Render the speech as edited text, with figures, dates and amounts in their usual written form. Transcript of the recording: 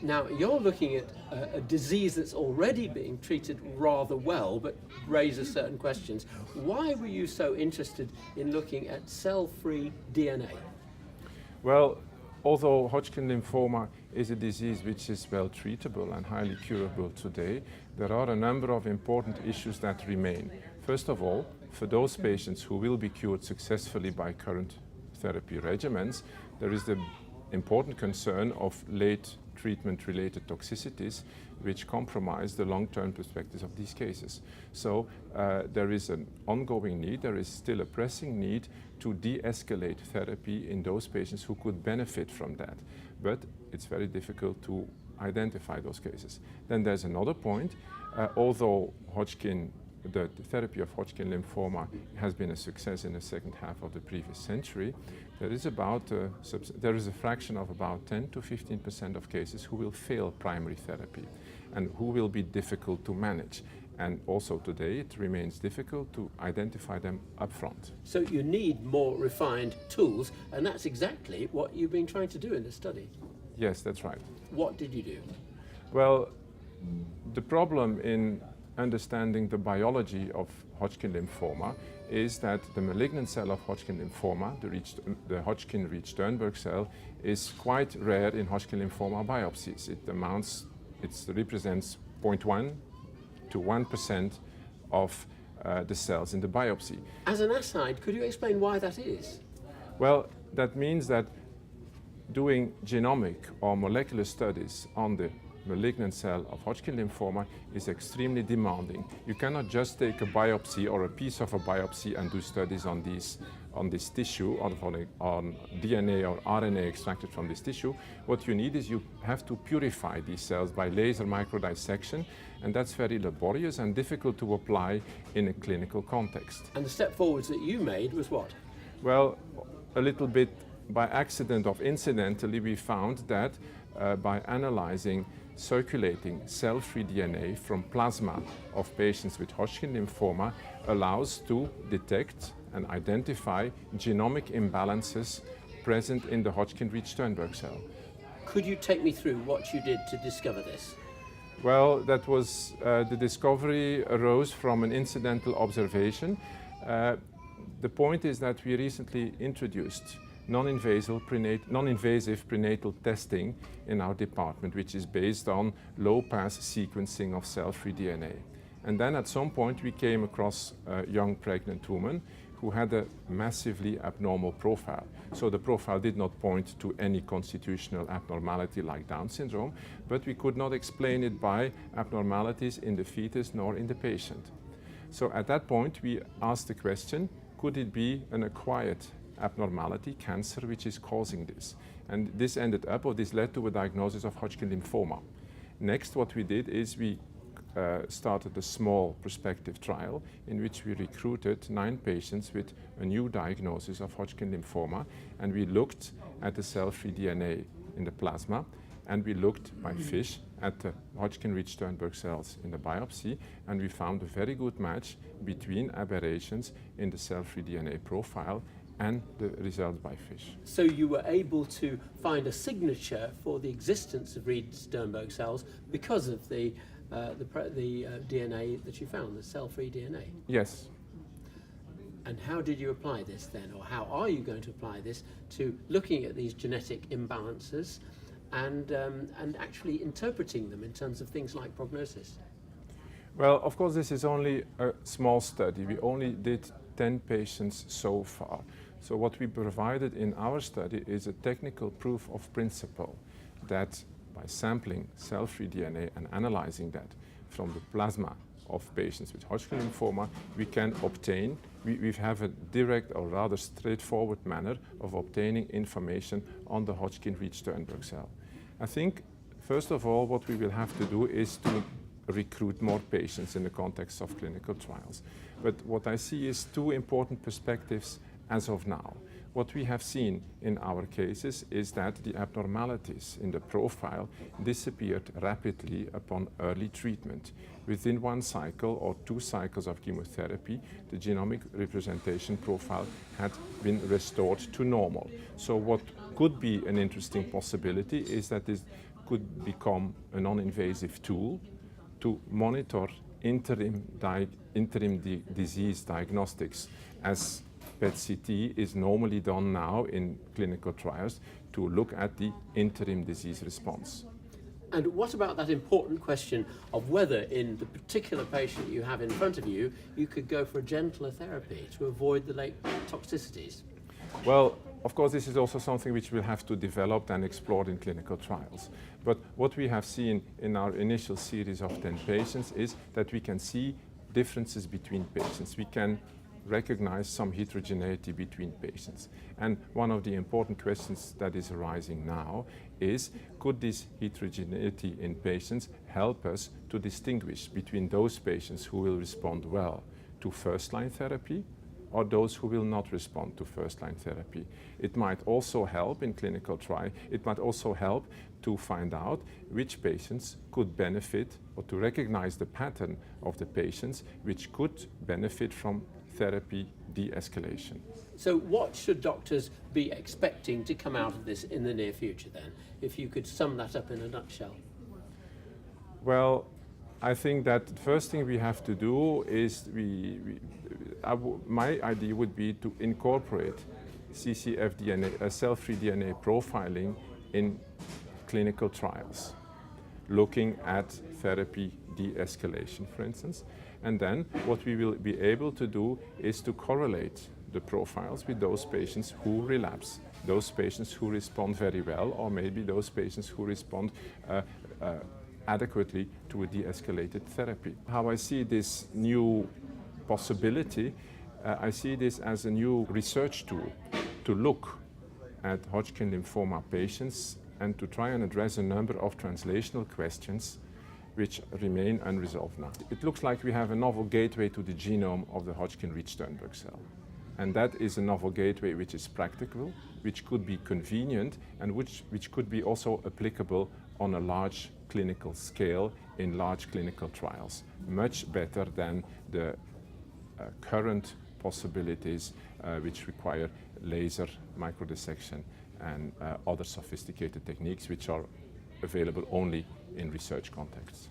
Now, you're looking at a disease that's already being treated rather well, but raises certain questions. Why were you so interested in looking at cell-free DNA? Well, although Hodgkin lymphoma is a disease which is well treatable and highly curable today, there are a number of important issues that remain. First of all, for those patients who will be cured successfully by current therapy regimens, there is the important concern of late treatment-related toxicities which compromise the long-term perspectives of these cases. So there is an ongoing need, there is still a pressing need to de-escalate therapy in those patients who could benefit from that. But it's very difficult to identify those cases. Then there's another point. Although the therapy of Hodgkin lymphoma has been a success in the second half of the previous century, there is a fraction of about 10 to 15% of cases who will fail primary therapy and who will be difficult to manage. And also today it remains difficult to identify them upfront. So you need more refined tools, and that's exactly what you've been trying to do in this study. Yes, that's right. What did you do? Well, the problem in understanding the biology of Hodgkin lymphoma is that the malignant cell of Hodgkin lymphoma, the Hodgkin-Sternberg cell, is quite rare in Hodgkin lymphoma biopsies. It represents 0.1 to 1% of the cells in the biopsy. As an aside, could you explain why that is? Well, that means that doing genomic or molecular studies on the malignant cell of Hodgkin lymphoma is extremely demanding. You cannot just take a biopsy or a piece of a biopsy and do studies on this tissue, on DNA or RNA extracted from this tissue. What you need is you have to purify these cells by laser microdissection, and that's very laborious and difficult to apply in a clinical context. And the step forwards that you made was what? Well, a little bit by accident or incidentally, we found that by analyzing circulating cell-free DNA from plasma of patients with Hodgkin lymphoma allows to detect and identify genomic imbalances present in the Hodgkin-Sternberg cell. Could you take me through what you did to discover this? Well, that was the discovery arose from an incidental observation. The point is that we recently introduced non-invasive prenatal testing in our department, which is based on low-pass sequencing of cell-free DNA. And then at some point we came across a young pregnant woman who had a massively abnormal profile. So the profile did not point to any constitutional abnormality like Down syndrome, but we could not explain it by abnormalities in the fetus nor in the patient. So at that point we asked the question, could it be an acquired abnormality, cancer, which is causing this? And this led to a diagnosis of Hodgkin lymphoma. Next, what we did is we started a small prospective trial in which we recruited 9 patients with a new diagnosis of Hodgkin lymphoma, and we looked at the cell-free DNA in the plasma, and we looked by FISH at the Hodgkin-Sternberg cells in the biopsy, and we found a very good match between aberrations in the cell-free DNA profile and the results by FISH. So you were able to find a signature for the existence of Reed-Sternberg cells because of the DNA that you found, the cell-free DNA? Yes. And how did you apply this then, or how are you going to apply this to looking at these genetic imbalances and actually interpreting them in terms of things like prognosis? Well, of course, this is only a small study. We only did 10 patients so far. So what we provided in our study is a technical proof of principle that by sampling cell-free DNA and analyzing that from the plasma of patients with Hodgkin lymphoma, we can obtain, we have a direct or rather straightforward manner of obtaining information on the Hodgkin-Sternberg cell. I think, first of all, what we will have to do is to recruit more patients in the context of clinical trials. But what I see is 2 important perspectives as of now. What we have seen in our cases is that the abnormalities in the profile disappeared rapidly upon early treatment. Within 1 cycle or 2 cycles of chemotherapy, the genomic representation profile had been restored to normal. So what could be an interesting possibility is that this could become a non-invasive tool to monitor interim disease diagnostics, as PET-CT is normally done now in clinical trials to look at the interim disease response. And what about that important question of whether in the particular patient you have in front of you, you could go for a gentler therapy to avoid the late toxicities? Well, of course, this is also something which we'll have to develop and explore in clinical trials. But what we have seen in our initial series of 10 patients is that we can see differences between patients. We can recognize some heterogeneity between patients. And one of the important questions that is arising now is, could this heterogeneity in patients help us to distinguish between those patients who will respond well to first-line therapy or those who will not respond to first-line therapy? It might also help in clinical trial, it might also help to find out which patients could benefit, or to recognize the pattern of the patients which could benefit from therapy de-escalation. So what should doctors be expecting to come out of this in the near future then, if you could sum that up in a nutshell? Well, I think that the first thing we have to do is, my idea would be to incorporate cccDNA, cell-free DNA profiling in clinical trials, looking at therapy de-escalation, for instance. And then what we will be able to do is to correlate the profiles with those patients who relapse, those patients who respond very well, or maybe those patients who respond adequately to a de-escalated therapy. How I see this new possibility, I see this as a new research tool to look at Hodgkin lymphoma patients and to try and address a number of translational questions which remain unresolved now. It looks like we have a novel gateway to the genome of the Hodgkin-rich Sternberg cell. And that is a novel gateway which is practical, which could be convenient, and which could be also applicable on a large clinical scale in large clinical trials. Much better than the current possibilities which require laser microdissection and other sophisticated techniques which are available only in research contexts.